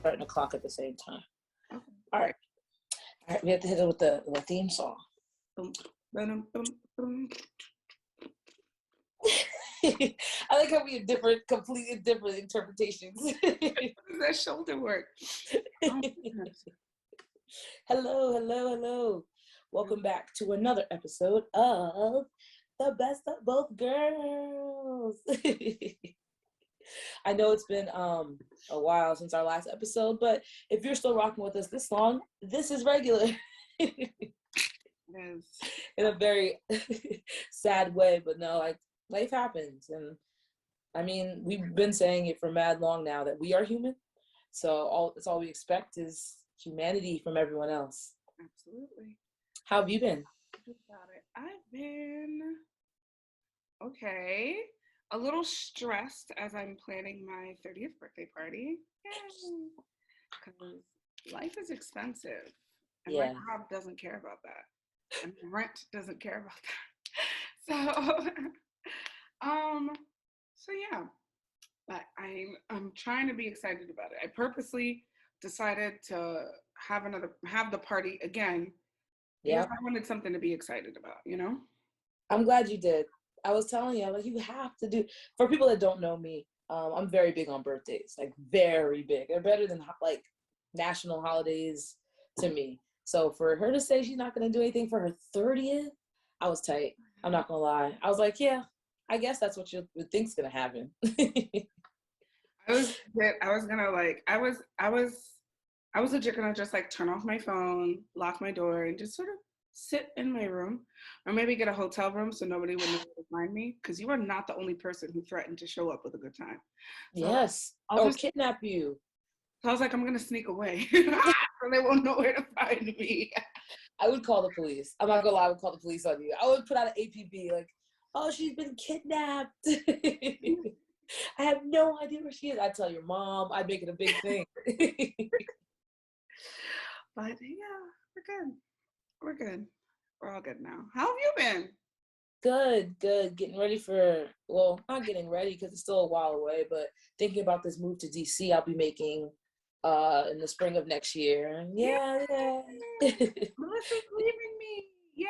starting the clock at the same time. Okay. All right. All right, we have to hit it with the theme song. Boom, boom, boom, boom. I like how we have completely different interpretations. How does that shoulder work? Oh, Hello. Welcome back to another episode of The Best of Both Girls. I know it's been a while since our last episode, but if you're still rocking with us this long, this is regular. yes. In a very sad way, but no, like life happens. And I mean, we've been saying it for mad long now that we are human. So that's all we expect is humanity from everyone else. Absolutely. How have you been? About it. I've been okay. A little stressed as I'm planning my 30th birthday party. Because life is expensive. And my job doesn't care about that. And rent doesn't care about that. So yeah. But I'm trying to be excited about it. I purposely decided to have the party again because I wanted something to be excited about, you know? I'm glad you did. I was telling you, like, you have to do, for people that don't know me, I'm very big on birthdays, like very big. They're better than like national holidays to me. So for her to say she's not going to do anything for her 30th, I was tight. I'm not going to lie. I was like, yeah, I guess that's what you would think's going to happen. I was legit gonna just like turn off my phone, lock my door, and just sort of sit in my room, or maybe get a hotel room so nobody would know where to find me. Because you are not the only person who threatened to show up with a good time. So yes, I'll just kidnap you. So I was like, I'm gonna sneak away, so they won't know where to find me. I would call the police. I'm not gonna lie, I would call the police on you. I would put out an APB like, oh, she's been kidnapped. I have no idea where she is. I'd tell your mom. I'd make it a big thing. But yeah, we're good. We're all good now. How have you been? Good. Getting ready for, well, not getting ready because it's still a while away, but thinking about this move to DC I'll be making in the spring of next year. And yeah. Melissa's leaving me. Yay!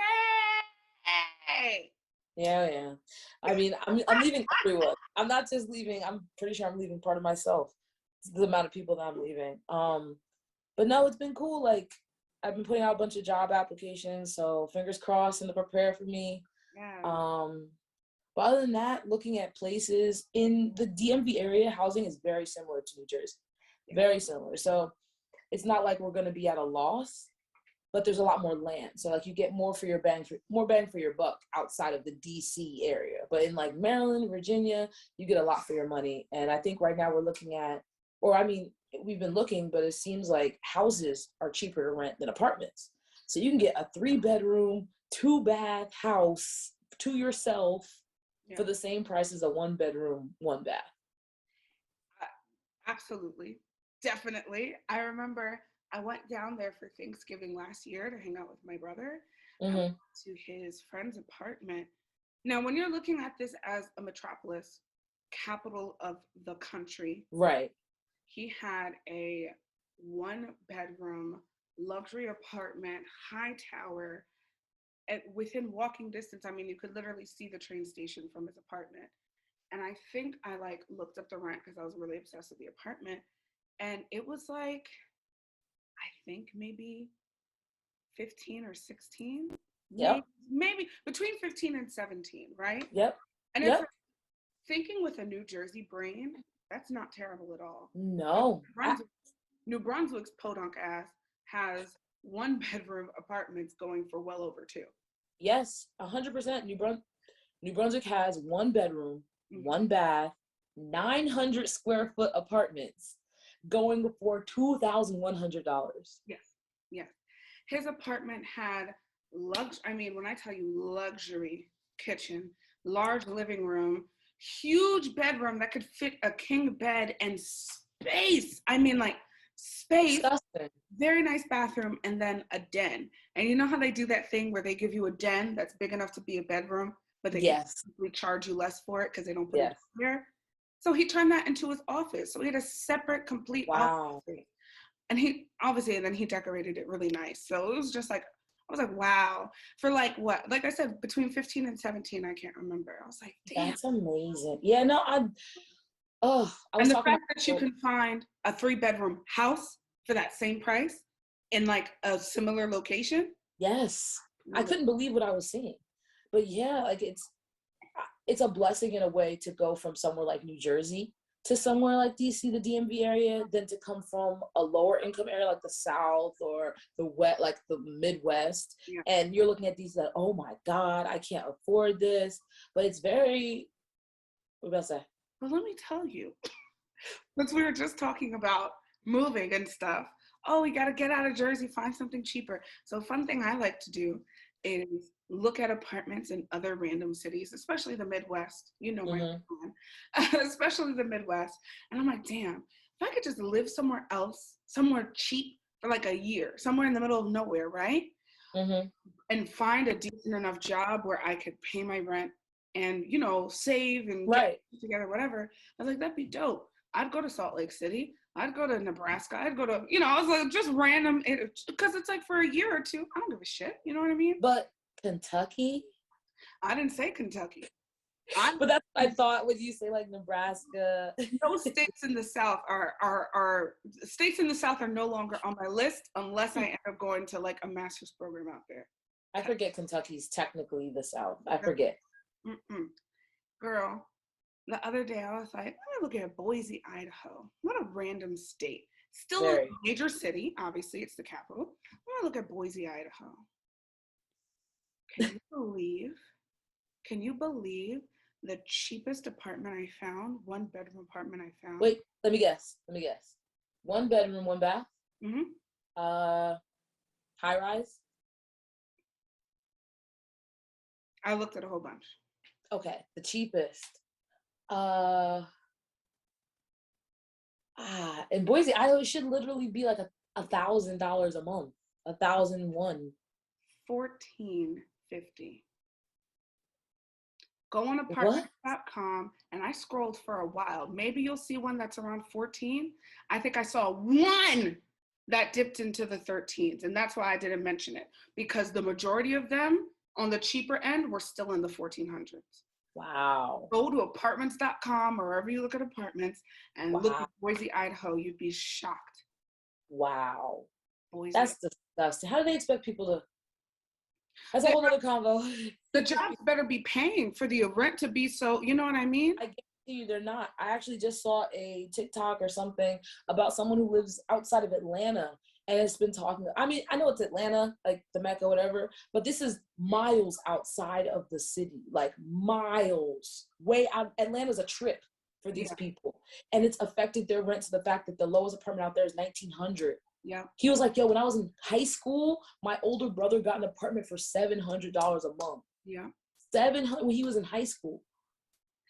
Yeah. I mean, I'm leaving everyone. I'm not just leaving. I'm pretty sure I'm leaving part of myself. It's the amount of people that I'm leaving. But no, it's been cool. Like, I've been putting out a bunch of job applications, so fingers crossed and to prepare for me. Yeah. But other than that, looking at places in the DMV area, housing is very similar to New Jersey. Very similar. So it's not like we're going to be at a loss, but there's a lot more land. So like you get more bang for your buck outside of the DC area. But in like Maryland, Virginia, you get a lot for your money. And I think right now we're looking at, we've been looking, but it seems like houses are cheaper to rent than apartments. So you can get a 3-bedroom, 2-bath house to yourself for the same price as a 1-bedroom, 1-bath. Absolutely. Definitely. I remember I went down there for Thanksgiving last year to hang out with my brother. I went to his friend's apartment. Now, when you're looking at this as a metropolis, capital of the country, right? He had a 1-bedroom luxury apartment, high tower, and within walking distance. I mean, you could literally see the train station from his apartment. And I think I like looked up the rent because I was really obsessed with the apartment. And it was like, I think maybe 15 or 16. Yep. Maybe between 15 and 17, right? Yep. And it's like, thinking with a New Jersey brain, that's not terrible at all. No. New Brunswick's podunk ass has 1-bedroom apartments going for well over 2. Yes, 100%. New Brunswick has 1-bedroom, 1-bath, 900 square foot apartments going for $2,100. Yes. His apartment had when I tell you luxury kitchen, large living room, huge bedroom that could fit a king bed and space. I mean, like space. Disgusting. Very nice bathroom, and then a den. And you know how they do that thing where they give you a den that's big enough to be a bedroom, but they charge you less for it because they don't put it there. So he turned that into his office. So he had a separate, complete office. And he obviously, and then he decorated it really nice. So it was just like, I was like, wow. For like what? Like I said, between 15 and 17, I can't remember. I was like, damn. That's amazing. Yeah, no, I And was the talking fact that you about, can find a 3-bedroom house for that same price in like a similar location. yes, I couldn't believe what I was seeing. But yeah, like it's a blessing in a way to go from somewhere like New Jersey to somewhere like DC, the DMV area, than to come from a lower income area like the South or the West, like the Midwest. Yeah. And you're looking at these like, oh my God, I can't afford this. But it's very, what about I say? Well, let me tell you, since we were just talking about moving and stuff, oh, we got to get out of Jersey, find something cheaper. So, fun thing I like to do is look at apartments in other random cities, especially the Midwest. You know my plan, especially the Midwest. And I'm like, damn, if I could just live somewhere else, somewhere cheap for like a year, somewhere in the middle of nowhere, right? Mm-hmm. And find a decent enough job where I could pay my rent and, you know, save and get Right. together, whatever. I was like, that'd be dope. I'd go to Salt Lake City. I'd go to Nebraska. I'd go to, you know, I was like, just random, because it's like for a year or two, I don't give a shit. You know what I mean? But Kentucky? I didn't say Kentucky. But that's what I thought when you say like Nebraska. No states in the South are states in the South are no longer on my list unless I end up going to like a master's program out there. I forget Kentucky's technically the South. I forget. Mm-mm. Girl, the other day I was like, let me look at Boise, Idaho. What a random state. Still a Very. major city. Obviously, it's the capital. Let me look at Boise, Idaho. Can you believe? Can you believe the cheapest apartment I found? 1-bedroom apartment I found. Wait, let me guess. 1 bedroom, 1 bath. Mm-hmm. High rise. I looked at a whole bunch. Okay, the cheapest. In Boise, Idaho, it should literally be like $1,000 a month. 1,001. $1,450. Go on What? apartments.com, and I scrolled for a while. Maybe you'll see one that's around 14. I think I saw one that dipped into the 13s, and that's why I didn't mention it, because the majority of them on the cheaper end were still in the 1400s. Wow. Go to apartments.com or wherever you look at apartments and look Wow. at Boise, Idaho. You'd be shocked. Wow. Boise. That's disgusting. How do they expect people to? That's a whole other convo. The jobs better be paying for the rent to be so, you know what I mean? I guarantee you they're not. I actually just saw a TikTok or something about someone who lives outside of Atlanta and it's been talking. I mean, I know it's Atlanta, like the Mecca, whatever, but this is miles outside of the city, like miles way out. Atlanta's a trip for these people, and it's affected their rent to the fact that the lowest apartment out there is 1,900. Yeah. He was like, yo, when I was in high school, my older brother got an apartment for $700 a month. Yeah. 700 when he was in high school.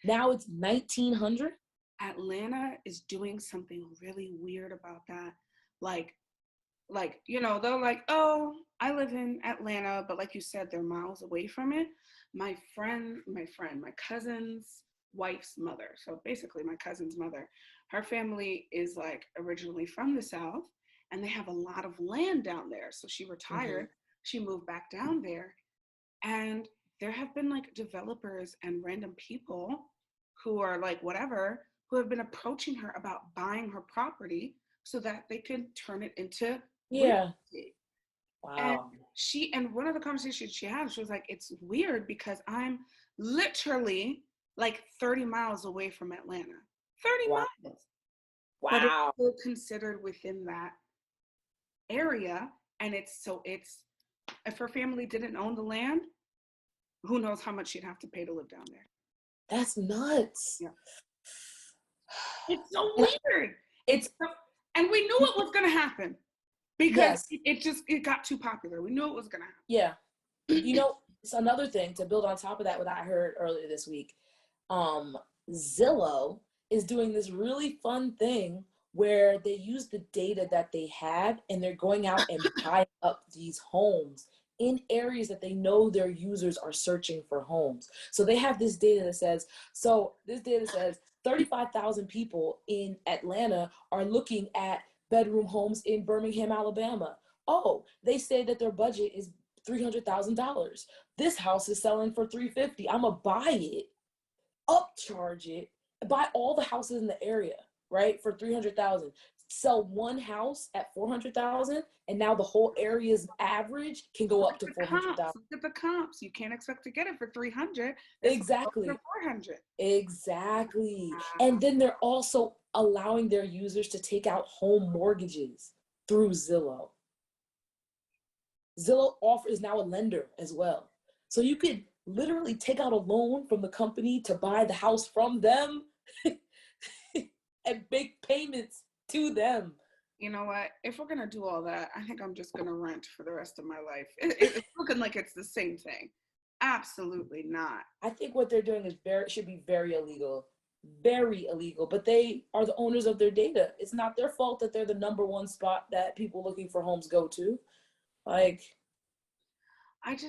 Now it's 1,900. Atlanta is doing something really weird about that. Like, you know, they're like, oh, I live in Atlanta, but like you said, they're miles away from it. My cousin's wife's mother, so basically my cousin's mother, her family is like originally from the South, and they have a lot of land down there. So she retired, she moved back down there, and there have been like developers and random people who are like whatever, who have been approaching her about buying her property so that they can turn it into real estate. Wow. And one of the conversations she had, she was like, it's weird because I'm literally like 30 miles away from Atlanta. 30 miles. But it's still considered within that area. And it's if her family didn't own the land, who knows how much she'd have to pay to live down there. That's nuts. Yeah. It's so weird. And we knew it was going to happen because it got too popular. We knew it was going to happen. Yeah. You know, it's another thing to build on top of that, what I heard earlier this week. Zillow is doing this really fun thing where they use the data that they have and they're going out and buying up these homes in areas that they know their users are searching for homes. So they have this data that says, 35,000 people in Atlanta are looking at bedroom homes in Birmingham, Alabama. Oh, they say that their budget is $300,000. This house is selling for $350,000. I'm gonna buy it, upcharge it, buy all the houses in the area, right, for $300,000. Sell one house at $400,000, and now the whole area's average can go up to $400,000. Look at the comps. You can't expect to get it for 300. Exactly. For 400. Exactly. And then they're also allowing their users to take out home mortgages through Zillow. Zillow is now a lender as well. So you could literally take out a loan from the company to buy the house from them and make payments to them. You know what? If we're gonna do all that, I think I'm just gonna rent for the rest of my life. It's looking like it's the same thing. Absolutely not. I think what they're doing is should be very illegal. Very illegal. But they are the owners of their data. It's not their fault that they're the number one spot that people looking for homes go to. Like, and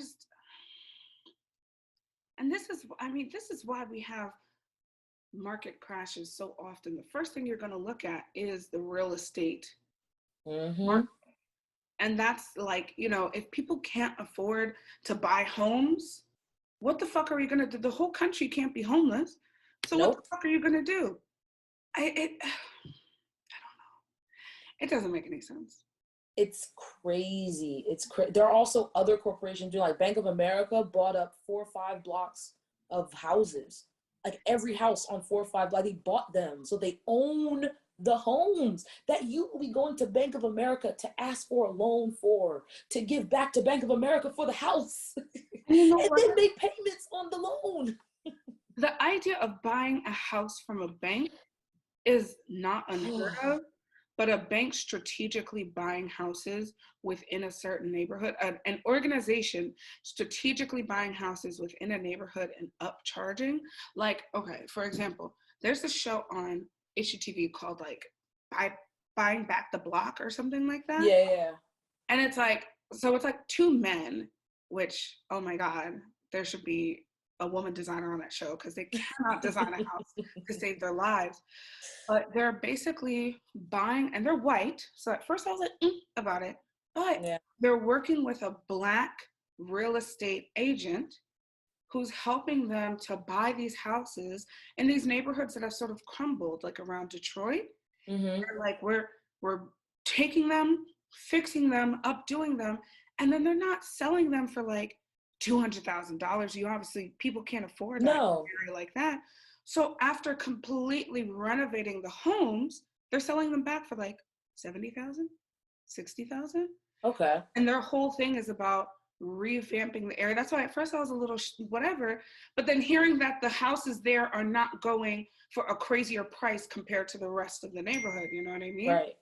this is why we have market crashes so often. The first thing you're going to look at is the real estate market. And that's like, if people can't afford to buy homes, what the fuck are you going to do? The whole country can't be homeless. So What the fuck are you going to do? I don't know. It doesn't make any sense. It's crazy. There are also other corporations doing, like Bank of America bought up 4 or 5 blocks of houses. Like every house on 4 or 5 blocks, they bought them. So they own the homes that you will be going to Bank of America to ask for a loan for, to give back to Bank of America for the house. And then make payments on the loan. The idea of buying a house from a bank is not unheard of, but a bank strategically buying houses within a certain neighborhood, an organization strategically buying houses within a neighborhood and upcharging. Like, okay, for example, there's a show on HGTV called like Buying Back the Block or something like that. Yeah. And it's like 2 men, which, oh my God, there should be a woman designer on that show because they cannot design a house to save their lives. But they're basically buying, and they're white. So at first I was like, about it. But they're working with a Black real estate agent who's helping them to buy these houses in these neighborhoods that have sort of crumbled, like around Detroit. Like we're taking them, fixing them, updoing them, and then they're not selling them for like $200,000. People can't afford that in an area like that. So after completely renovating the homes, they're selling them back for like $70,000, $60,000. Okay. And their whole thing is about revamping the area. That's why at first I was a little whatever, but then hearing that the houses there are not going for a crazier price compared to the rest of the neighborhood, you know what I mean? Right.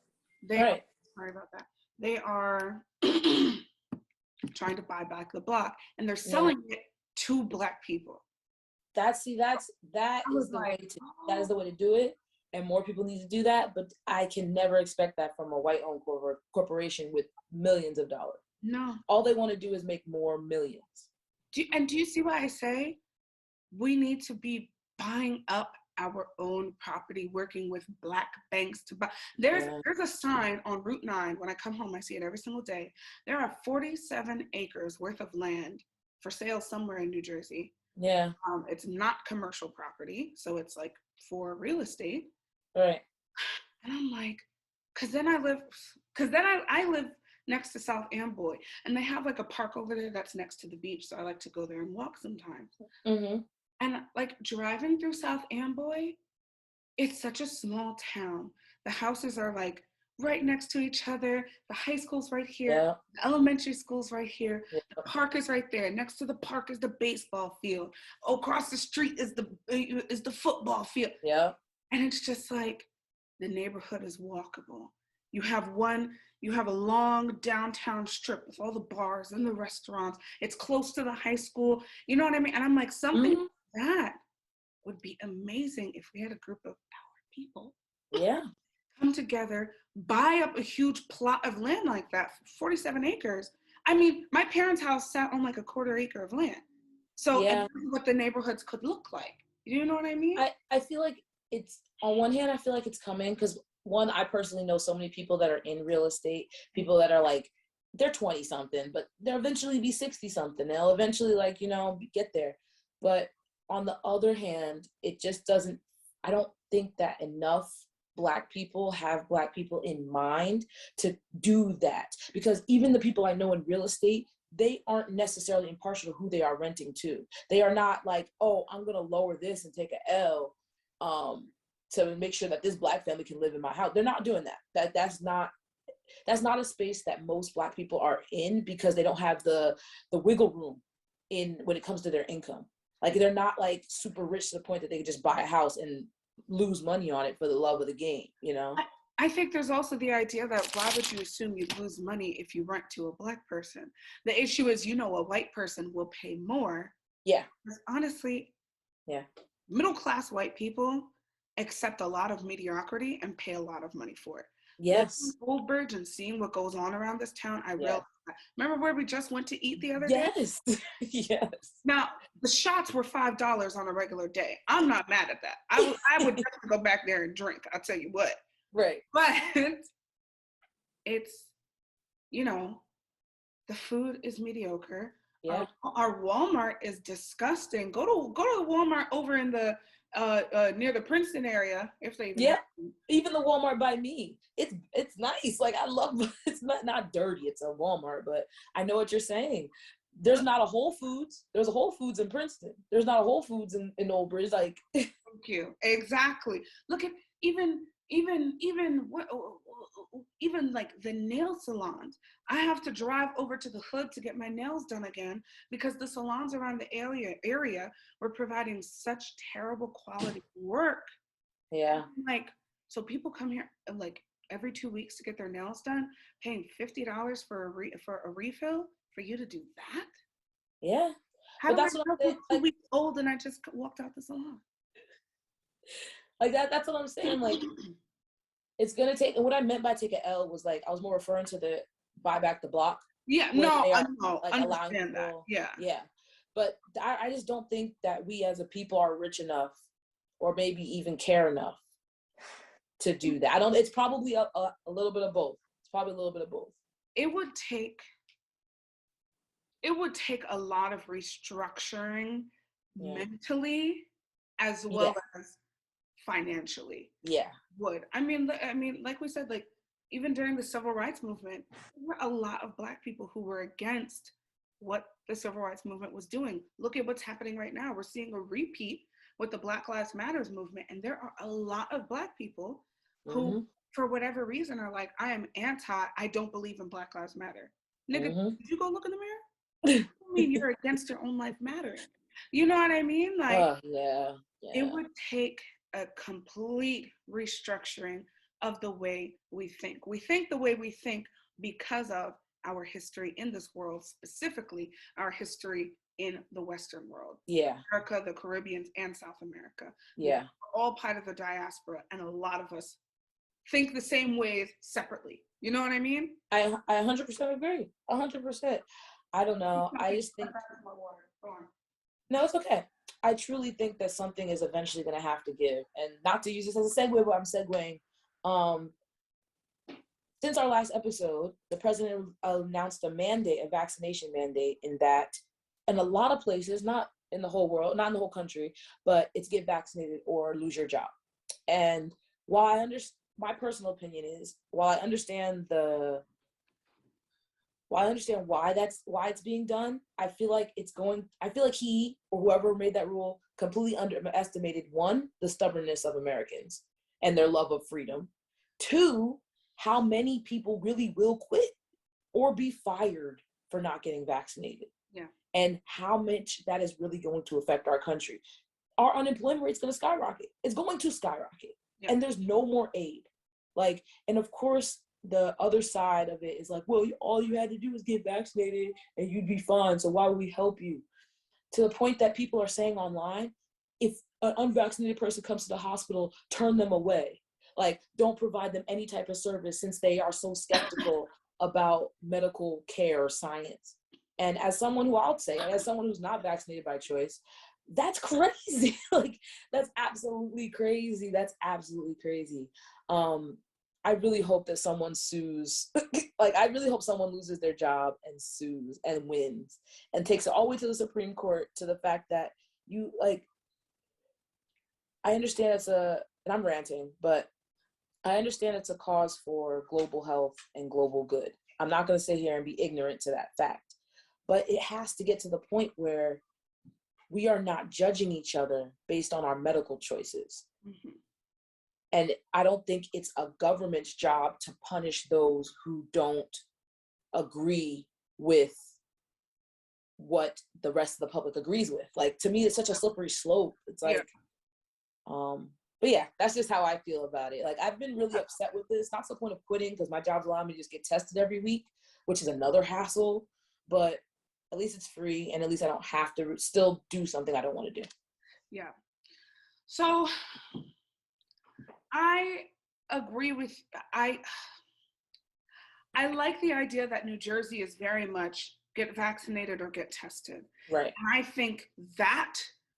Sorry about that. They are trying to buy back the block, and they're selling it to Black people. That is the way to do it, and more people need to do that. But I can never expect that from a white-owned corporation with millions of dollars. No, all they want to do is make more millions. Do you see why I say we need to be buying up our own property, working with Black banks to buy? There's a sign on Route 9. When I come home, I see it every single day. There are 47 acres worth of land for sale somewhere in New Jersey. Yeah. It's not commercial property, so it's like for real estate. Right. And I'm like, because then I live next to South Amboy, and they have like a park over there that's next to the beach, so I like to go there and walk sometimes. And like driving through South Amboy, it's such a small town. The houses are like right next to each other. The high school's right here. The elementary school's right here. The park is right there. Next to the park is the baseball field. Across the street is the football field. And it's just like the neighborhood is walkable. You have a long downtown strip with all the bars and the restaurants. It's close to the high school. You know what I mean? And I'm like, something like that would be amazing if we had a group of our people. Come together, buy up a huge plot of land like that, 47 acres. I mean, my parents' house sat on like a 1/4 acre of land. So what the neighborhoods could look like. You know what I mean? I feel like it's, on one hand, I feel like it's coming because one, I personally know so many people that are in real estate, people that are like, they're 20 something, but they'll eventually be 60 something. They'll eventually, like, get there. But on the other hand, it just doesn't, I don't think that enough Black people have Black people in mind to do that. Because even the people I know in real estate, they aren't necessarily impartial to who they are renting to. They are not like, oh, I'm going to lower this and take an L to make sure that this Black family can live in my house. They're not doing that. That's not a space that most Black people are in, because they don't have the wiggle room in when it comes to their income. Like, they're not like super rich to the point that they could just buy a house and lose money on it for the love of the game, I think there's also the idea that why would you assume you lose money if you rent to a Black person? The issue is, a white person will pay more. Yeah. Because honestly, yeah, middle-class white people accept a lot of mediocrity and pay a lot of money for it. yes, Living in Old Bridge and seeing what goes on around this town, I realized that. Remember where we just went to eat the other day? yes. Yes. Now, the shots were $5 on a regular day. I'm not mad at that. I would definitely go back there and drink. I'll tell you what. Right. But it's, the food is mediocre. Yeah. Our Walmart is disgusting. Go to the Walmart over in the near the Princeton area, if they even have them. Even the Walmart by me, it's nice. Like, I love, it's not dirty. It's a Walmart, but I know what you're saying. There's not a Whole Foods. There's a Whole Foods in Princeton. There's not a Whole Foods in Old Bridge. Like, thank you. Exactly. Look at even like the nail salons. I have to drive over to the hood to get my nails done again, because the salons around the area were providing such terrible quality work. yeah. Like, so people come here like every 2 weeks to get their nails done, paying $50 for a refill for you to do that. Yeah. How But do that's I what know I'm saying. we're 2 weeks old and I just walked out the salon? Like, that's what I'm saying. Like, it's gonna take, and what I meant by take an L was, like, I was more referring to the buy back the block. Yeah, No, like, understand that. Yeah. But I just don't think that we as a people are rich enough, or maybe even care enough to do that. It's probably a little bit of both. It's probably a little bit of both. It would take a lot of restructuring mentally as well as financially. Yeah. I mean, like we said, like, even during the civil rights movement, there were a lot of Black people who were against what the civil rights movement was doing. Look at what's happening right now. We're seeing a repeat with the Black Lives Matters movement. And there are a lot of Black people who, for whatever reason, are like, I don't believe in Black Lives Matter. Nigga, did you go look in the mirror? I mean, you're against your own life mattering. You know what I mean? Like, it would take a complete restructuring of the way we think. We think the way we think because of our history in this world, specifically our history in the Western world. Yeah. America, the Caribbean, and South America. Yeah. We're all part of the diaspora, and a lot of us think the same ways separately. You know what I mean? I 100% agree. 100%. I don't know. I just think. No, it's okay. I truly think that something is eventually going to have to give. And not to use this as a segue, but I'm segueing. Since our last episode, the president announced a vaccination mandate in a lot of places, not in the whole world, not in the whole country, but it's get vaccinated or lose your job. And while my personal opinion is, while I understand why it's being done, I feel like he or whoever made that rule completely underestimated, one, the stubbornness of Americans and their love of freedom. Two, how many people really will quit or be fired for not getting vaccinated. Yeah. And how much that is really going to affect our country. Our unemployment rate's going to skyrocket. It's going to skyrocket. Yeah. And there's no more aid. Like, and of course, the other side of it is like, well, all you had to do was get vaccinated and you'd be fine. So why would we help you? To the point that people are saying online, if an unvaccinated person comes to the hospital, turn them away. Like, don't provide them any type of service since they are so skeptical about medical care or science. And as someone who's not vaccinated by choice, that's crazy. Like, that's absolutely crazy. I really hope that someone sues. Like, I really hope someone loses their job and sues and wins and takes it all the way to the Supreme Court, to the fact that you, like, I understand and I'm ranting, but I understand it's a cause for global health and global good. I'm not going to sit here and be ignorant to that fact, but it has to get to the point where we are not judging each other based on our medical choices. Mm-hmm. And I don't think it's a government's job to punish those who don't agree with what the rest of the public agrees with. Like, to me, it's such a slippery slope. It's like, but yeah, that's just how I feel about it. Like, I've been really upset with this. Not to the point of quitting, because my job's allowing me to just get tested every week, which is another hassle. But at least it's free, and at least I don't have to still do something I don't want to do. Yeah. So I agree with, I like the idea that New Jersey is very much get vaccinated or get tested. Right. And I think that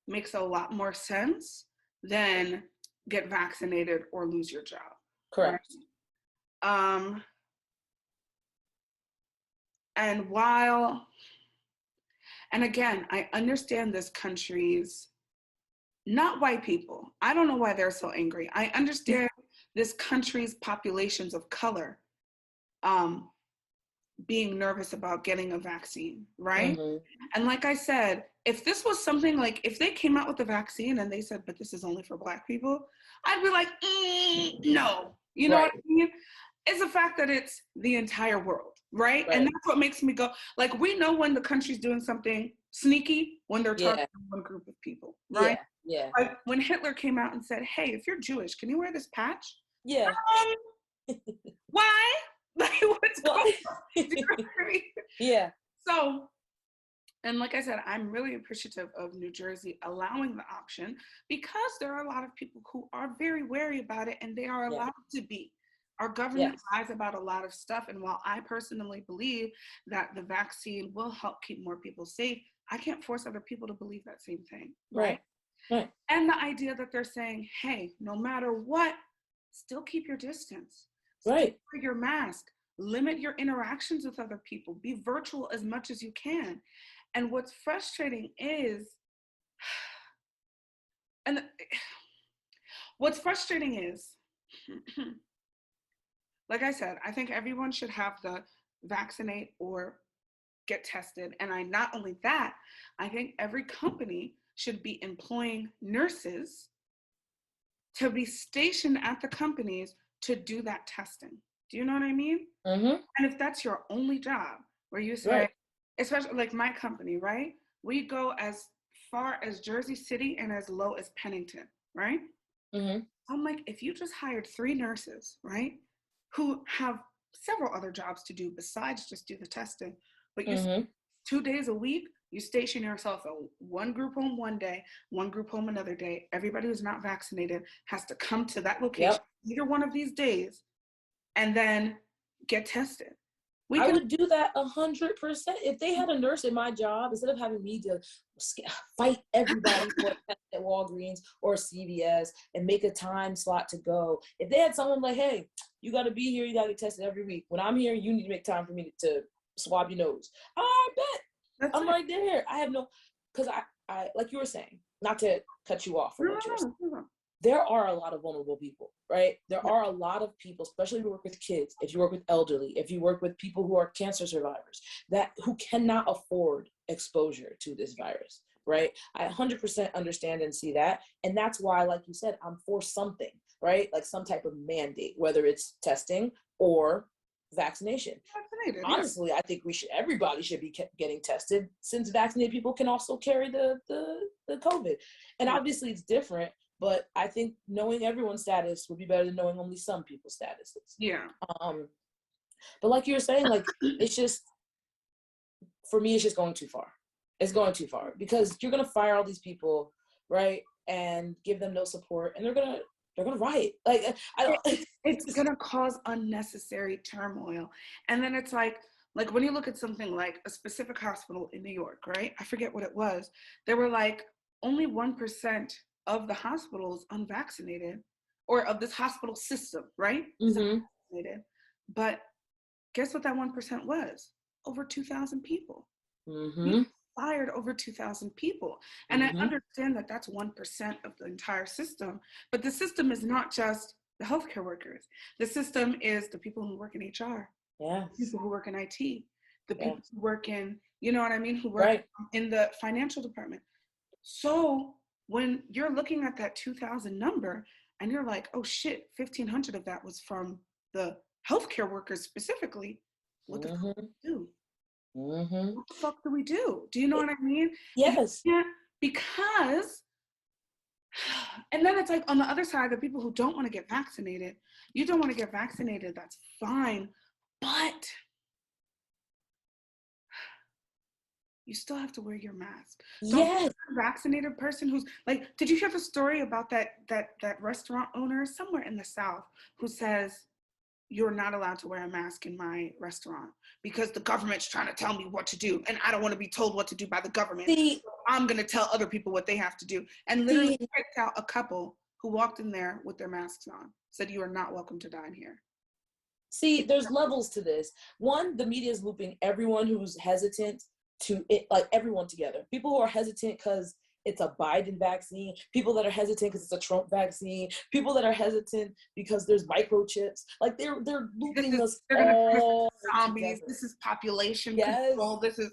makes a lot more sense than get vaccinated or lose your job. Correct. Right? And again, I understand this country's, not white people. I don't know why they're so angry. I understand this country's populations of color being nervous about getting a vaccine, right? Mm-hmm. And like I said, if this was something like, if they came out with the vaccine and they said, but this is only for Black people, I'd be like, no. You know what I mean? It's the fact that it's the entire world, right? And that's what makes me go, like, we know when the country's doing something sneaky when they're targeting one group of people, right? Yeah. Like when Hitler came out and said, hey, if you're Jewish, can you wear this patch? Yeah. Why? Like, what's going on? Do you know what I mean? Yeah. So, and like I said, I'm really appreciative of New Jersey allowing the option, because there are a lot of people who are very wary about it, and they are allowed to be. Our government lies about a lot of stuff. And while I personally believe that the vaccine will help keep more people safe, I can't force other people to believe that same thing. Right. And the idea that they're saying, hey, no matter what, still keep your distance. Still wear your mask. Limit your interactions with other people. Be virtual as much as you can. And what's frustrating is, like I said, I think everyone should have the vaccinate or get tested. And not only that, I think every company should be employing nurses to be stationed at the companies to do that testing. Do you know what I mean? Mm-hmm. And if that's your only job, where you say, especially like my company, right? We go as far as Jersey City and as low as Pennington, right? Mm-hmm. I'm like, if you just hired 3 nurses, right, who have several other jobs to do besides just do the testing, but you 2 days a week, you station yourself at one group home one day, one group home another day. Everybody who's not vaccinated has to come to that location either one of these days and then get tested. I would do that 100%. If they had a nurse in my job, instead of having me to fight everybody for a test at Walgreens or CVS and make a time slot to go, if they had someone like, hey, you got to be here, you got to get tested every week. When I'm here, you need to make time for me to swab your nose. I bet. I'm right there. I have no, because I like you were saying, not to cut you off from what you were saying. There are a lot of vulnerable people, right? There are a lot of people, especially if you work with kids, if you work with elderly, if you work with people who are cancer survivors, who cannot afford exposure to this virus, right? I 100% understand and see that. And that's why, like you said, I'm for something, right? Like some type of mandate, whether it's testing or vaccination. Honestly, I think everybody should be getting tested, since vaccinated people can also carry the COVID. And obviously it's different, but I think knowing everyone's status would be better than knowing only some people's statuses. Yeah. But like you were saying, like, it's just, for me, it's just going too far. It's going too far, because you're gonna fire all these people, right, and give them no support, and they're gonna riot. Like, it's gonna cause unnecessary turmoil. And then it's like when you look at something like a specific hospital in New York, right? I forget what it was. There were like only 1% of the hospitals unvaccinated, or of this hospital system, right? Mm-hmm. vaccinated. But guess what that 1% was? Over 2,000 people. We Mm-hmm. fired over 2,000 people. And I Mm-hmm. understand that that's 1% of the entire system, but the system is not just the healthcare workers. The system is the people who work in HR, Yeah. the people who work in IT, the Yeah. people who work in, you know what I mean, who work Right. in the financial department. So when you're looking at that 2,000 number and you're like, oh shit, 1,500 of that was from the healthcare workers specifically, what the fuck Mm-hmm. do we do? Mm-hmm. What the fuck do we do? Do you know what I mean? You Yes. can't, because, and then it's like on the other side, the people who don't want to get vaccinated, you don't want to get vaccinated, that's fine, but you still have to wear your mask. Don't Yes. a vaccinated person who's like, did you hear the story about that restaurant owner somewhere in the South who says, you're not allowed to wear a mask in my restaurant because the government's trying to tell me what to do and I don't want to be told what to do by the government. See, I'm going to tell other people what they have to do. And literally see, picked out a couple who walked in there with their masks on, said, you are not welcome to dine here. see, there's levels to this. One, the media is looping everyone who's hesitant to it, like everyone together. People who are hesitant because it's a Biden vaccine, people that are hesitant because it's a Trump vaccine, people that are hesitant because there's microchips. Like they're looping us They're going to all zombies. together. This is population Yes. control. This is,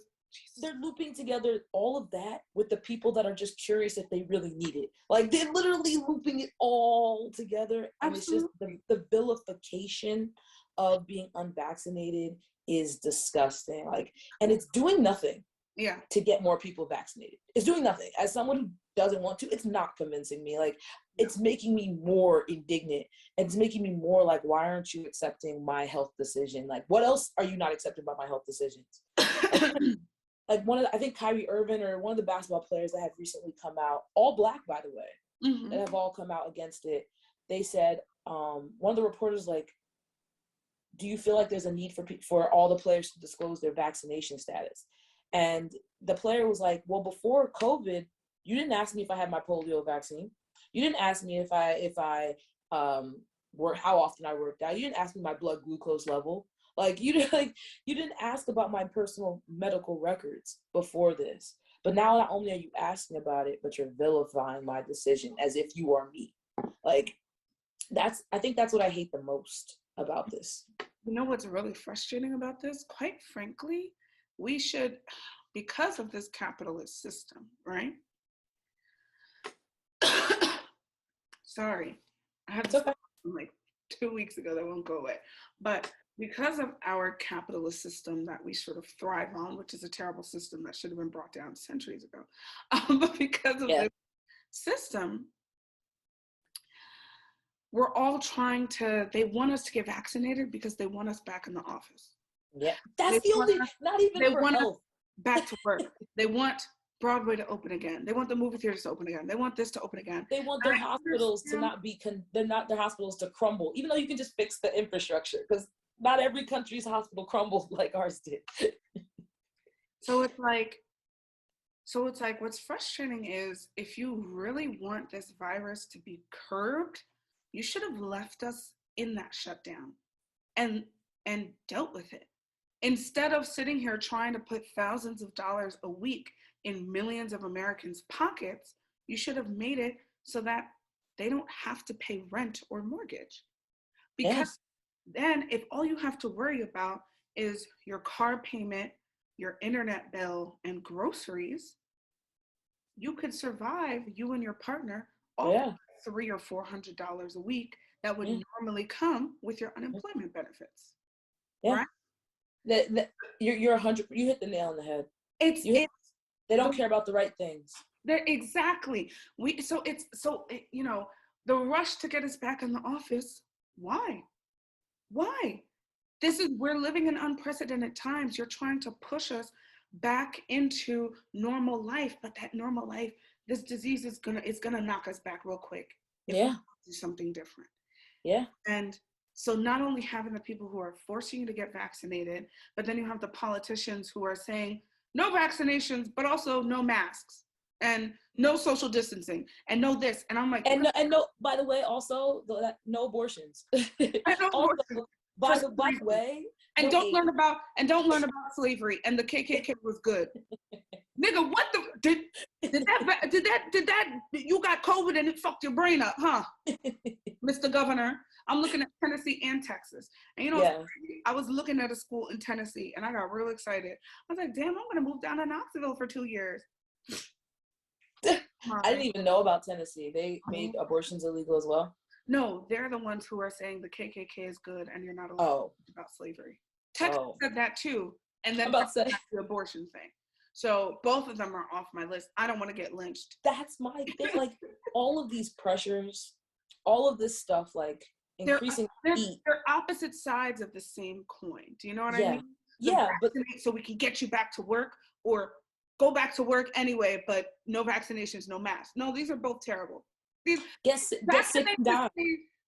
They're looping together all of that with the people that are just curious if they really need it. Like they're literally looping it all together. And absolutely. it's just the vilification of being unvaccinated is disgusting. Like, and it's doing nothing Yeah. to get more people vaccinated. It's doing nothing. As someone who doesn't want to, it's not convincing me. Like, it's making me more indignant. It's making me more like, why aren't you accepting my health decision? Like, what else are you not accepting about my health decisions? Like I think Kyrie Irving or one of the basketball players that have recently come out, all Black, by the way, Mm-hmm. that have all come out against it. They said, one of the reporters, like, do you feel like there's a need for all the players to disclose their vaccination status? And the player was like, well, before COVID, you didn't ask me if I had my polio vaccine. You didn't ask me if I work, how often I worked out. You didn't ask me my blood glucose level. Like you didn't ask about my personal medical records before this. But now not only are you asking about it, but you're vilifying my decision as if you are me. Like I think that's what I hate the most about this. You know what's really frustrating about this? Quite frankly, we should, because of this capitalist system, right? Sorry, I had this like 2 weeks ago that won't go away. But because of our capitalist system that we sort of thrive on, which is a terrible system that should have been brought down centuries ago, but because of this system, we're all trying to, they want us to get vaccinated because they want us back in the office. Yeah, that's the only, not even for health. Back to work. They want Broadway to open again. They want the movie theaters to open again. They want this to open again. They want their hospitals to not be, they're not their hospitals to crumble, even though you can just fix the infrastructure, because not every country's hospital crumbles like ours did. So it's like, what's frustrating is if you really want this virus to be curbed, you should have left us in that shutdown and dealt with it. Instead of sitting here trying to put thousands of dollars a week in millions of Americans' pockets, you should have made it so that they don't have to pay rent or mortgage. Because then if all you have to worry about is your car payment, your internet bill, and groceries, you could survive, you and your partner, off $300 or $400 a week that would normally come with your unemployment benefits. Yeah. Right? You're 100. You hit the nail on the head. They don't care about the right things. Exactly. The rush to get us back in the office. Why? We're living in unprecedented times. You're trying to push us back into normal life, but that normal life, this disease is gonna knock us back real quick. If we do something different. Yeah. And so not only having the people who are forcing you to get vaccinated, but then you have the politicians who are saying no vaccinations, but also no masks and no social distancing and no this. And I'm like, and no, by the way, also no abortions. for By some the reason. way, And no hate. don't learn about slavery and the KKK was good. Nigga, what the did that you got COVID and it fucked your brain up, huh? Mr. Governor, I'm looking at Tennessee and Texas. And you know, Yeah. I was looking at a school in Tennessee and I got real excited. I was like, damn, I'm gonna move down to Knoxville for 2 years. I didn't even know about Tennessee. They made abortions illegal as well. No, they're the ones who are saying the KKK is good and you're not allowed to talk about slavery. Texas said that too, and then about to say the abortion thing. So both of them are off my list. I don't want to get lynched. That's my thing. Like all of these pressures, all of this stuff, like increasing heat. They're opposite sides of the same coin. Do you know what I mean? Yeah, but so we can get you back to work, or go back to work anyway, but no vaccinations, no masks. No, these are both terrible. These get sick and die.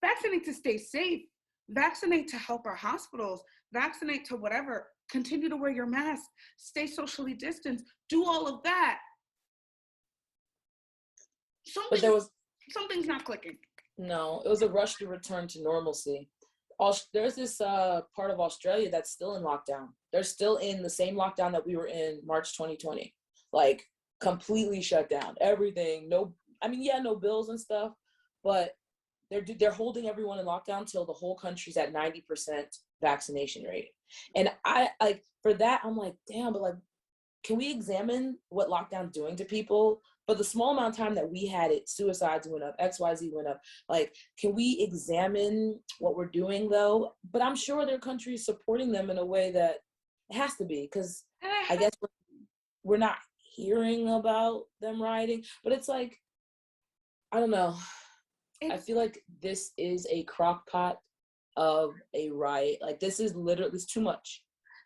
Vaccinate to stay safe. Vaccinate to help our hospitals. Vaccinate to whatever. Continue to wear your mask. Stay socially distanced. Do all of that. Something's not clicking. No, it was a rush to return to normalcy. There's this part of Australia that's still in lockdown. They're still in the same lockdown that we were in March 2020. Like completely shut down. Everything. No bills and stuff, but they're holding everyone in lockdown till the whole country's at 90% vaccination rate. And I like for that, I'm like, damn, but like, can we examine what lockdown's doing to people? But the small amount of time that we had it, suicides went up, XYZ went up. Like, can we examine what we're doing though? But I'm sure there are countries supporting them in a way that it has to be, because I guess we're not hearing about them rioting. But it's like, I don't know. I feel like this is a crock pot of a riot. Like this is literally, it's too much.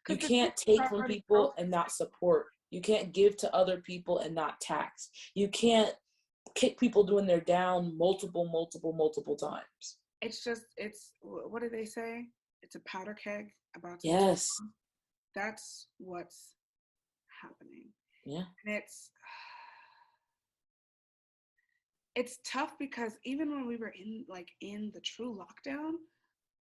You can't take from people and not support. You can't give to other people and not tax. You can't kick people doing their down multiple times. It's what do they say? It's a powder keg about to yes. That's what's happening. Yeah. And it's tough because even when we were in the true lockdown,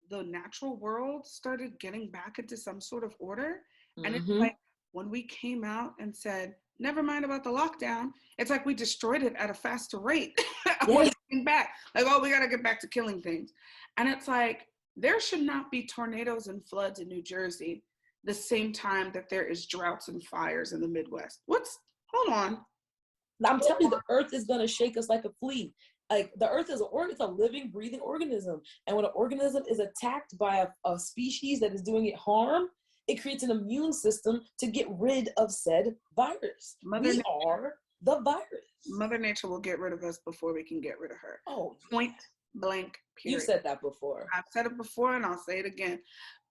the natural world started getting back into some sort of order. And it's like when we came out and said, never mind about the lockdown, it's like we destroyed it at a faster rate. When we came back, like, oh, we got to get back to killing things. And it's like, there should not be tornadoes and floods in New Jersey the same time that there is droughts and fires in the Midwest. Hold on. I'm telling you, the earth is going to shake us like a flea. Like the earth is it's a living, breathing organism. And when an organism is attacked by a species that is doing it harm, it creates an immune system to get rid of said virus. We are the virus. Mother Nature will get rid of us before we can get rid of her. Oh, point blank, period. You said that before. I've said it before and I'll say it again.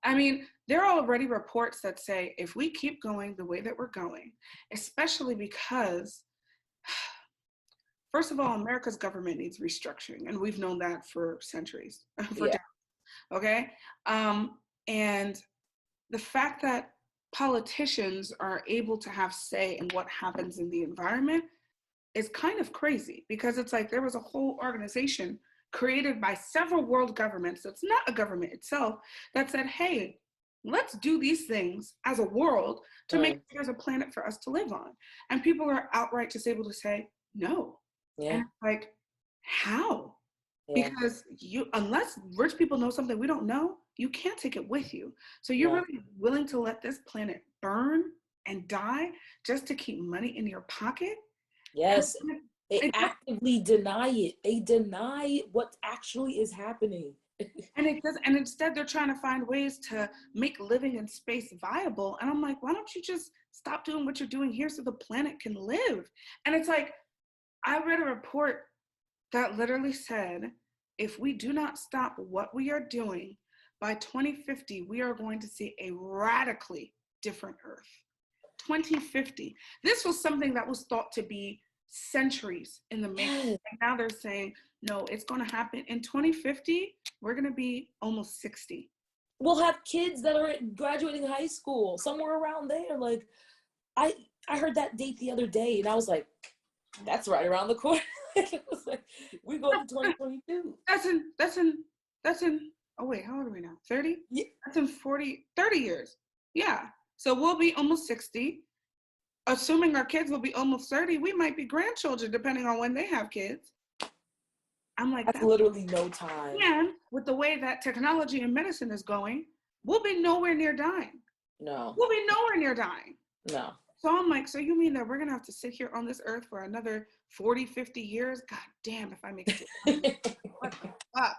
I mean, there are already reports that say if we keep going the way that we're going, especially because, first of all, America's government needs restructuring, and we've known that for centuries. Okay? And the fact that politicians are able to have say in what happens in the environment is kind of crazy, because it's like there was a whole organization created by several world governments, so it's not a government itself, that said, hey, let's do these things as a world to make sure there's a planet for us to live on. And people are outright just able to say no. And it's like, how? Because unless rich people know something we don't know, you can't take it with you. So you're really willing to let this planet burn and die just to keep money in your pocket? Yes. They actively deny it. They deny what actually is happening. And instead they're trying to find ways to make living in space viable. And I'm like, why don't you just stop doing what you're doing here so the planet can live? And it's like, I read a report that literally said, if we do not stop what we are doing, by 2050, we are going to see a radically different Earth. 2050. This was something that was thought to be centuries in the making. And now they're saying, no, it's going to happen in 2050. We're going to be almost 60. We'll have kids that are graduating high school, somewhere around there. Like, I heard that date the other day, and I was like, that's right around the corner. It was like, we go to 2022. That's in Oh wait, how old are we now? 30? Yeah. That's in 30 years. Yeah. So we'll be almost 60. Assuming our kids will be almost 30, we might be grandchildren depending on when they have kids. I'm like, That's that's, literally no time. and with the way that technology and medicine is going, we'll be nowhere near dying. No, We'll be nowhere near dying. no. So I'm like, so you mean that we're going to have to sit here on this earth for another 40, 50 years? God damn, if I make it to 100. What the fuck?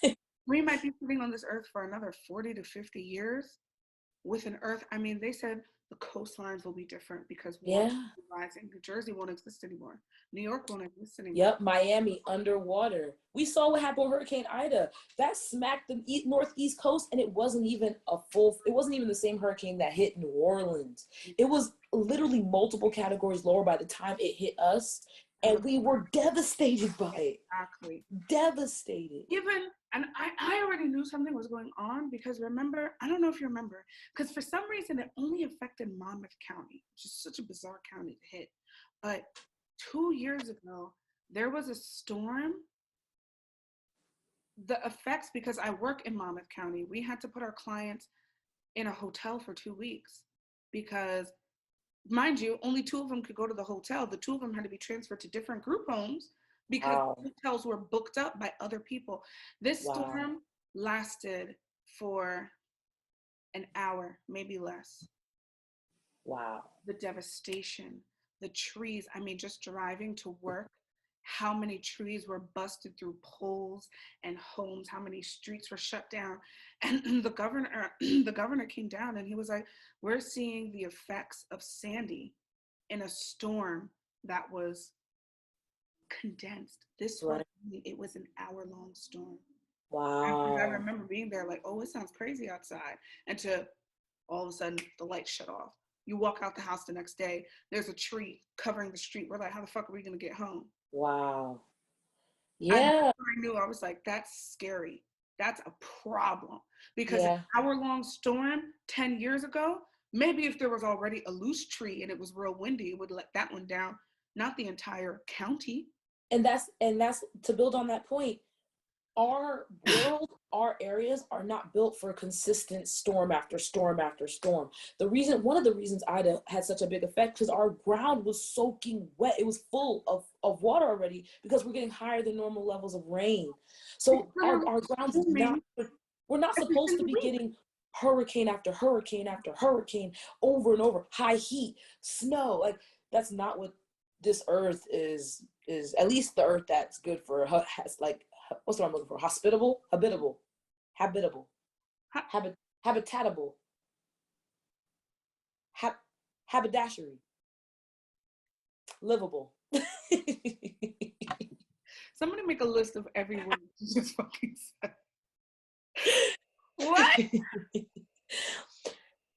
But we might be sitting on this earth for another 40 to 50 years with an earth. I mean, they said the coastlines will be different because water Yeah. is rising. New Jersey won't exist anymore. New York won't exist anymore. Yep, Miami underwater. We saw what happened with Hurricane Ida. That smacked the northeast coast, and it wasn't even it wasn't even the same hurricane that hit New Orleans. It was literally multiple categories lower by the time it hit us, and we were devastated by it. Exactly. Devastated. And I already knew something was going on because remember, I don't know if you remember, because for some reason it only affected Monmouth County, which is such a bizarre county to hit. But 2 years ago, there was a storm. The effects, because I work in Monmouth County, we had to put our clients in a hotel for 2 weeks because, mind you, only two of them could go to the hotel. The two of them had to be transferred to different group homes because Wow. hotels were booked up by other people. This Wow. storm lasted for an hour, maybe less. Wow. The devastation, the trees. I mean, just driving to work, how many trees were busted through poles and homes, how many streets were shut down. And the governor came down and he was like, we're seeing the effects of Sandy in a storm that was condensed. This one, it was an hour-long storm. I Wow. remember being there like, oh, it sounds crazy outside. And to all of a sudden the lights shut off. You walk out the house the next day, there's a tree covering the street. We're like, how the fuck are we gonna get home? Wow. And Yeah. I knew, I was like, that's scary. That's a problem. Because an Yeah. hour-long storm 10 years ago, maybe if there was already a loose tree and it was real windy, it would let that one down, not the entire county. And that's to build on that point. Our world, our areas are not built for consistent storm after storm after storm. One of the reasons Ida had such a big effect, because our ground was soaking wet. It was full of water already because we're getting higher than normal levels of rain. So our grounds we're not supposed to be getting hurricane after hurricane after hurricane over and over, high heat, snow. Like, that's not what this earth is, at least the earth that's good for, has, like, what's the word I'm looking for? Hospitable, habitable, habitatable, haberdashery, livable. Somebody make a list of every word you just fucking said. What?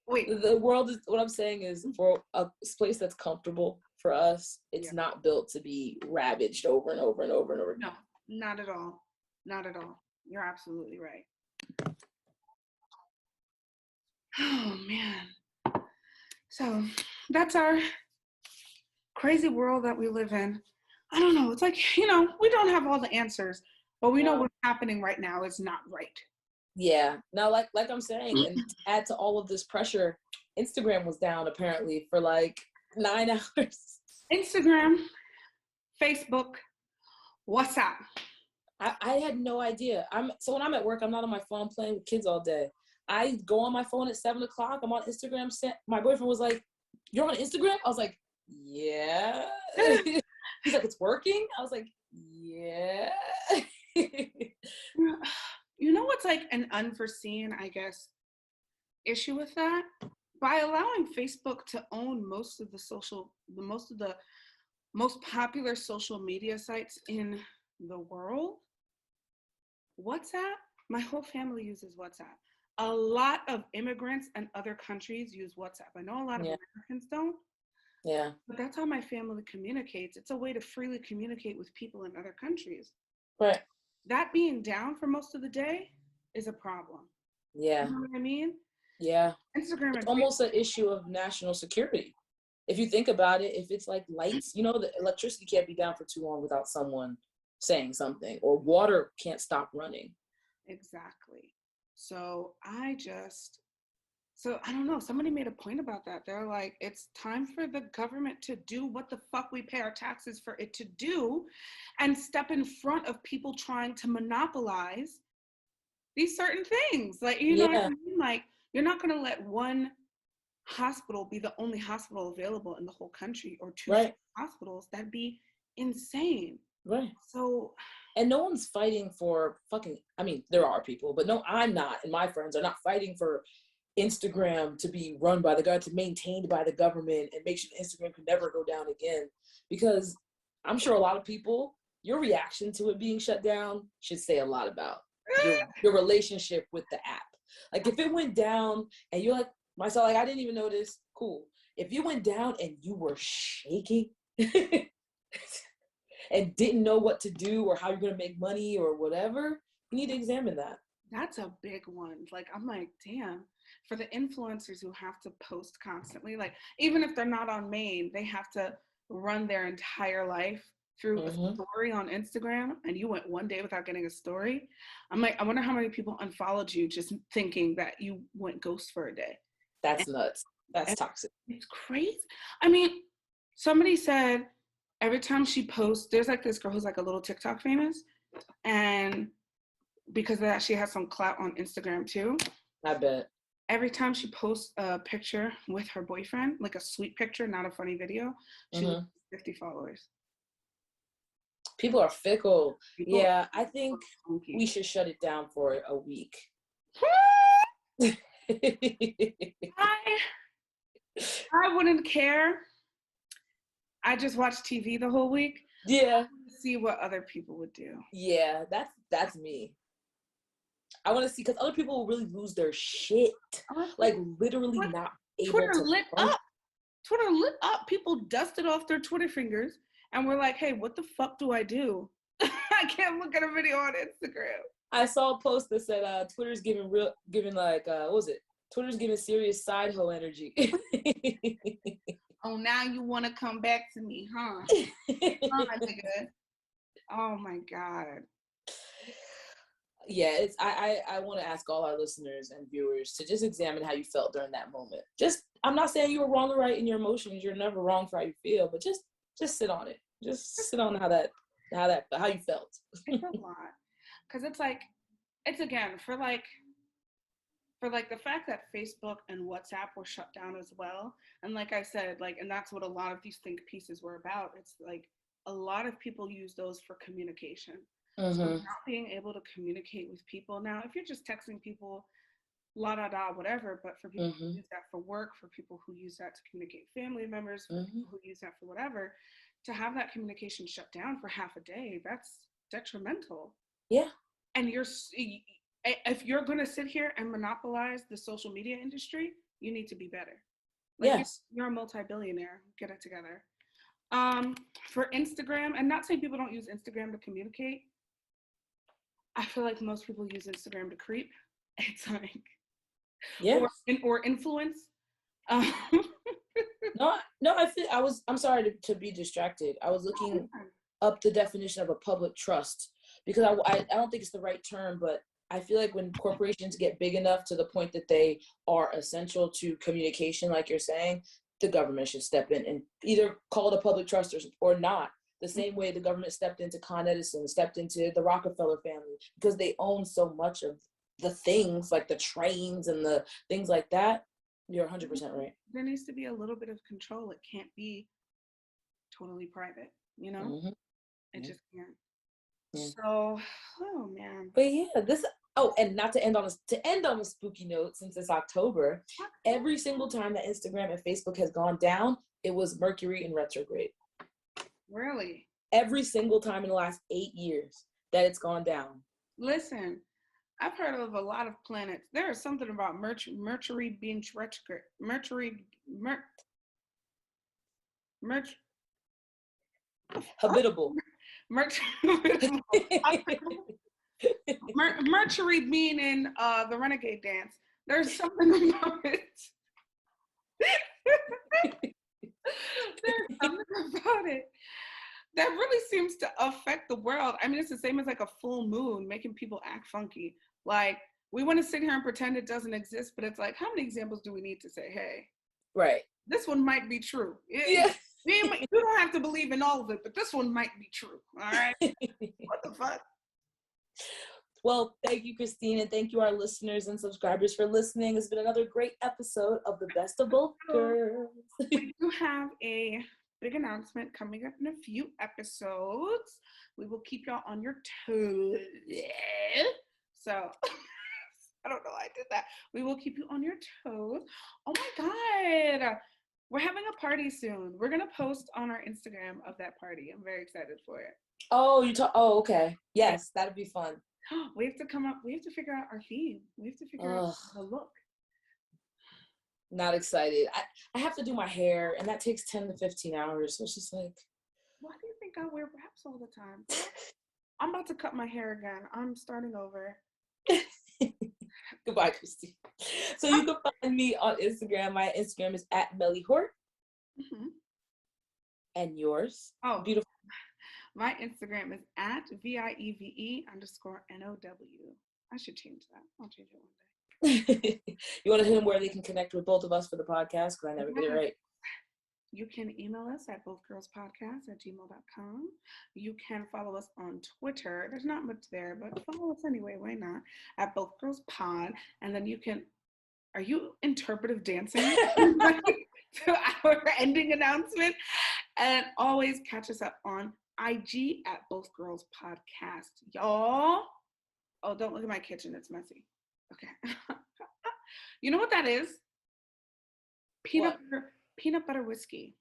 Wait. The world is, what I'm saying is, for a place that's comfortable for us, it's not built to be ravaged over and over and over and over. No, not at all. Not at all. You're absolutely right. Oh, man. So that's our crazy world that we live in. I don't know. It's like, we don't have all the answers, but we know what's happening right now is not right. Yeah. Now, like I'm saying, and to add to all of this pressure, Instagram was down apparently for like 9 hours. Instagram, Facebook, WhatsApp. I had no idea. So when I'm at work, I'm not on my phone, I'm playing with kids all day. I go on my phone at 7 o'clock. I'm on Instagram. My boyfriend was like, "You're on Instagram?" I was like, "Yeah." He's like, "It's working?" I was like, "Yeah." You know what's like an unforeseen, I guess, issue with that? By allowing Facebook to own most of the most popular social media sites in the world, WhatsApp, my whole family uses WhatsApp. A lot of immigrants and other countries use WhatsApp. I know a lot of Americans don't. Yeah. But that's how my family communicates. It's a way to freely communicate with people in other countries. Right. That being down for most of the day is a problem. Yeah. You know what I mean? Yeah. Instagram it's almost an issue of national security. If you think about it, if it's like lights, the electricity can't be down for too long without someone saying something, or water can't stop running. Exactly. So so I don't know. Somebody made a point about that. They're like, it's time for the government to do what the fuck we pay our taxes for it to do and step in front of people trying to monopolize these certain things. Like, you know what I Yeah, mean? Like, you're not going to let one hospital be the only hospital available in the whole country or two right, hospitals. That'd be insane. right. So, And no one's fighting for fucking, I mean, there are people, but no, I'm not, and my friends are not fighting for Instagram to be run by the government, to maintained by the government, and make sure Instagram could never go down again. Because I'm sure a lot of people, your reaction to it being shut down should say a lot about your relationship with the app. Like if it went down and you're like myself, like I didn't even notice, cool. If you went down and you were shaking and didn't know what to do or how you're gonna make money or whatever, you need to examine that. that's a big one. Like, I'm like, damn, for the influencers who have to post constantly, like, even if they're not on main, they have to run their entire life through a Mm-hmm. story on Instagram, and you went one day without getting a story. I'm like, I wonder how many people unfollowed you just thinking that you went ghost for a day. That's And, nuts. That's and toxic. it's crazy. I mean, somebody said every time she posts, there's like this girl who's like a little TikTok famous, and because of that, she has some clout on Instagram too. I bet. Every time she posts a picture with her boyfriend, like a sweet picture, not a funny video, she loses Mm-hmm. 50 followers. People are fickle. People Yeah, I think are we funky. should shut it down for a week. I I wouldn't care. I just watch TV the whole week. Yeah, See what other people would do. yeah, that's me. I want to see because other people will really lose their shit, like literally not able Twitter to lit function. up. Twitter lit up. People dusted off their Twitter fingers and were like, hey, what the fuck do I do? I can't look at a video on Instagram. I saw a post that said Twitter's giving like what was it? Twitter's giving serious side hoe energy. Oh, now you want to come back to me, huh? Nigga. Oh my God. Yeah, it's I want to ask all our listeners and viewers to just examine how you felt during that moment. Just I'm not saying you were wrong or right in your emotions. You're never wrong for how you feel, but just sit on it. Just sit on how you felt. It's a lot. Because it's like, it's again, for like the fact that Facebook and WhatsApp were shut down as well. And like I said, like, and that's what a lot of these think pieces were about. It's like a lot of people use those for communication. So Mm-hmm. not being able to communicate with people now, if you're just texting people, la da da, whatever. But for people Mm-hmm. who use that for work, for people who use that to communicate family members, for Mm-hmm. people who use that for whatever, to have that communication shut down for half a day, that's detrimental. Yeah. And if you're going to sit here and monopolize the social media industry, you need to be better. Like Yes. you're a multi-billionaire, get it together. For Instagram, and not saying people don't use Instagram to communicate, I feel like most people use Instagram to creep. It's like, Yeah. or influence. Um, No, no, I'm sorry to be distracted. I was looking up the definition of a public trust because I don't think it's the right term, but I feel like when corporations get big enough to the point that they are essential to communication, like you're saying, the government should step in and either call it a public trust or not. The same way the government stepped into Con Edison, stepped into the Rockefeller family, because they own so much of the things like the trains and the things like that. You're 100% right. there needs to be a little bit of control. It can't be totally private, you know? Mm-hmm. It Yeah. just can't. Yeah. So, oh man. But yeah, this. Oh, and not to end on a spooky note, since it's October, every single time that Instagram and Facebook has gone down, it was Mercury in retrograde. Really? Every single time in the last 8 years that it's gone down. Listen, I've heard of a lot of planets. There is something about Mercury being retrograde. Mercury. Habitable. Mercury. Mercury being in the Renegade Dance. There's something about it. There's something about it that really seems to affect the world. I mean, it's the same as like a full moon making people act funky. Like, we want to sit here and pretend it doesn't exist, but it's like, how many examples do we need to say, hey, right, this one might be true? yeah. You don't have to believe in all of it, but this one might be true. All right. What the fuck? Well, thank you, Christine, and thank you, our listeners and subscribers, for listening. It's been another great episode of The Best of Both Girls. We do have a big announcement coming up in a few episodes. We will keep y'all on your toes. So, I don't know why I did that. We will keep you on your toes. Oh my God. We're having a party soon. We're going to post on our Instagram of that party. I'm very excited for it. Oh, oh, okay. Yes, that'd be fun. We have to figure out our theme. We have to figure out the look. Not excited. I have to do my hair, and that takes 10 to 15 hours. So it's just like, why do you think I wear wraps all the time? I'm about to cut my hair again. I'm starting over. Goodbye, Christine. So you can find me on Instagram. My Instagram is @MellyHort. Mm-hmm. And yours? Oh, beautiful. My Instagram is @VIEVE_NOW. I should change that. I'll change it one day. You want to hit them where they can connect with both of us for the podcast? Because I never get it right. You can email us at bothgirlspodcast@gmail.com. You can follow us on Twitter. There's not much there, but follow us anyway. Why not? @bothgirlspod. And then you can, are you interpretive dancing to our ending announcement? And always catch us up on IG @bothgirlspodcast. Y'all. Oh, don't look at my kitchen. It's messy. Okay. You know what that is? Peanut butter whiskey.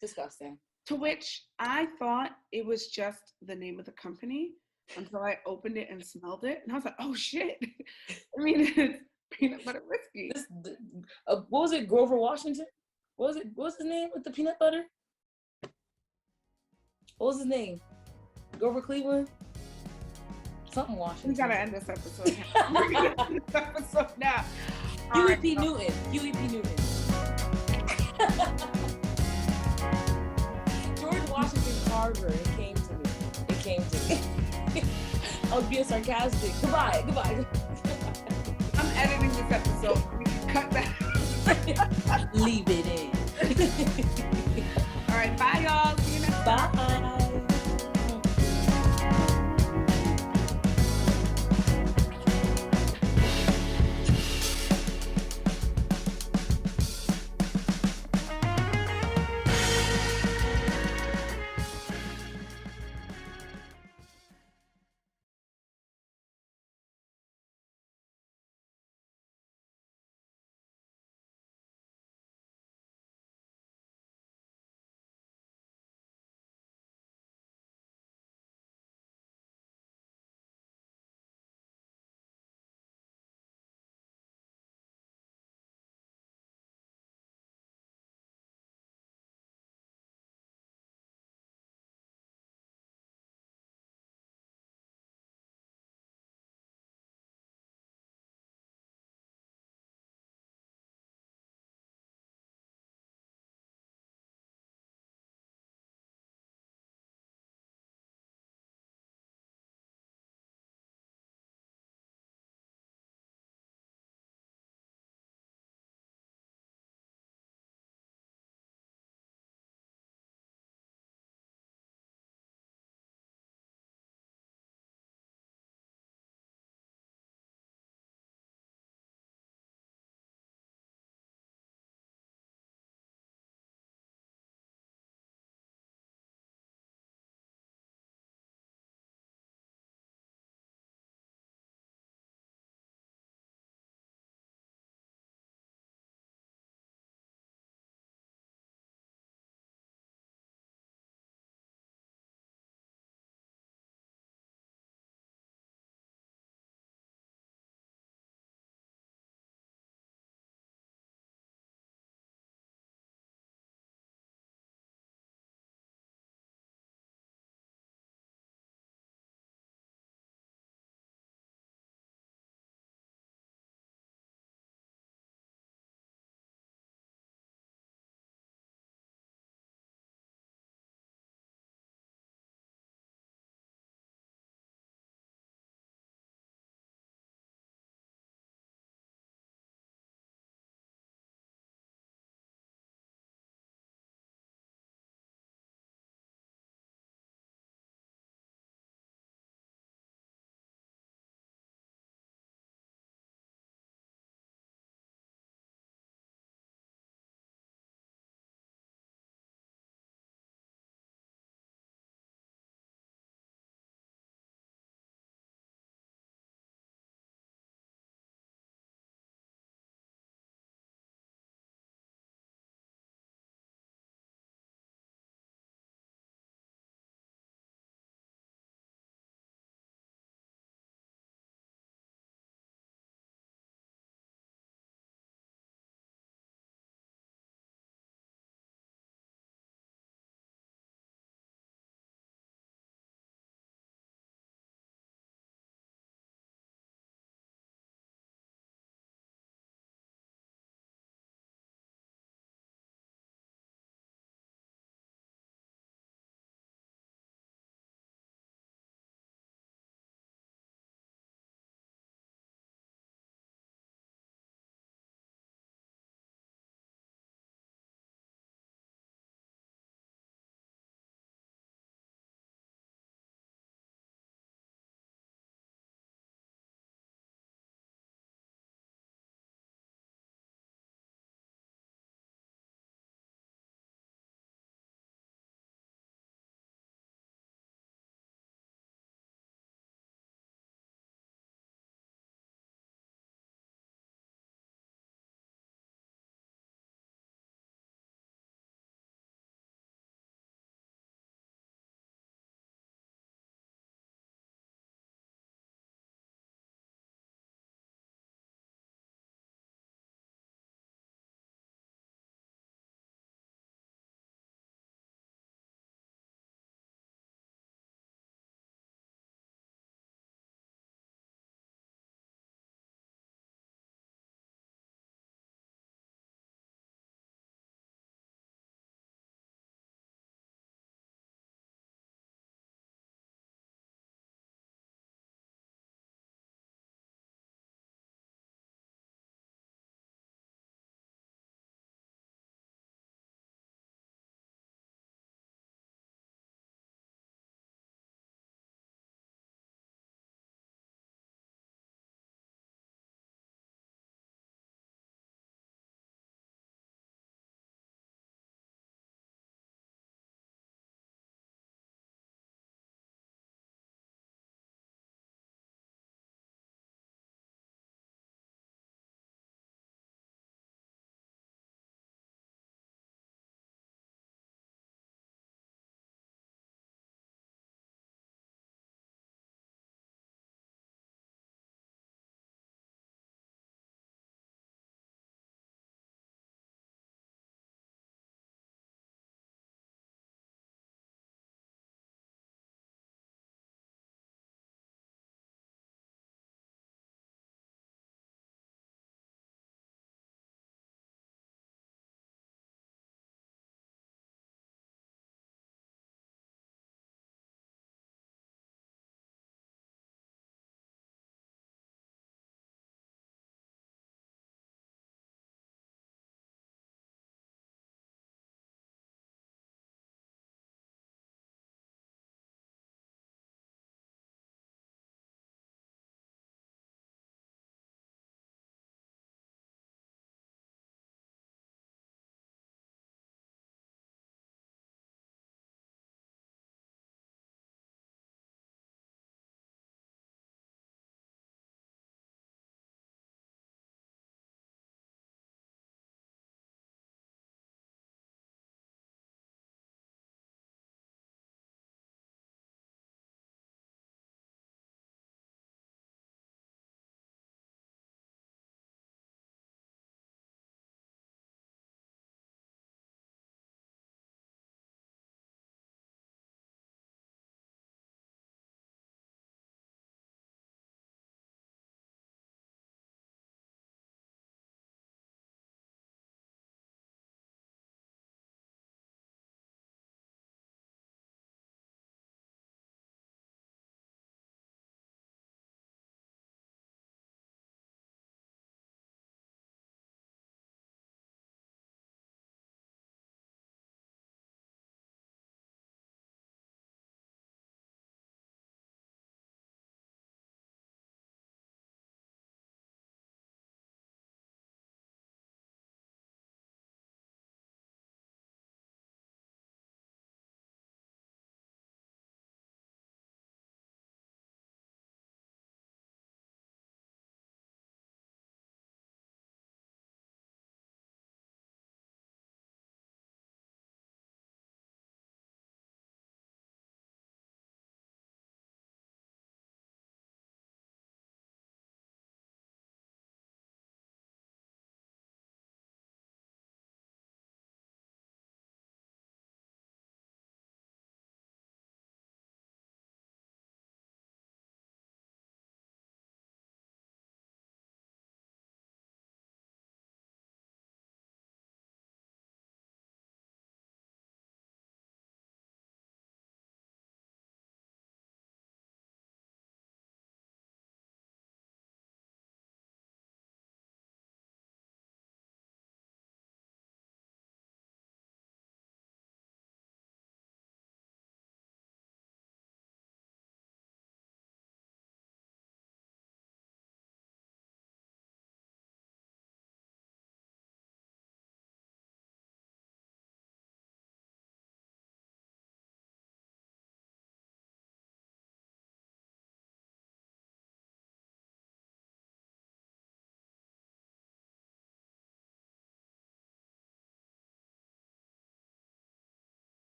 Disgusting. To which I thought it was just the name of the company until I opened it and smelled it. And I was like, oh shit. I mean, it's peanut butter whiskey. What was it? Grover Washington? What was his name with the peanut butter? What was his name? Grover Cleveland? Something Washington. We gotta end this episode now. We're gonna end this episode now. Huey P. Newton. George Washington Carver. It came to me. I was being sarcastic. Goodbye. I'm editing this episode. We can cut that. Leave it in. All right, bye y'all. See you next time. Bye.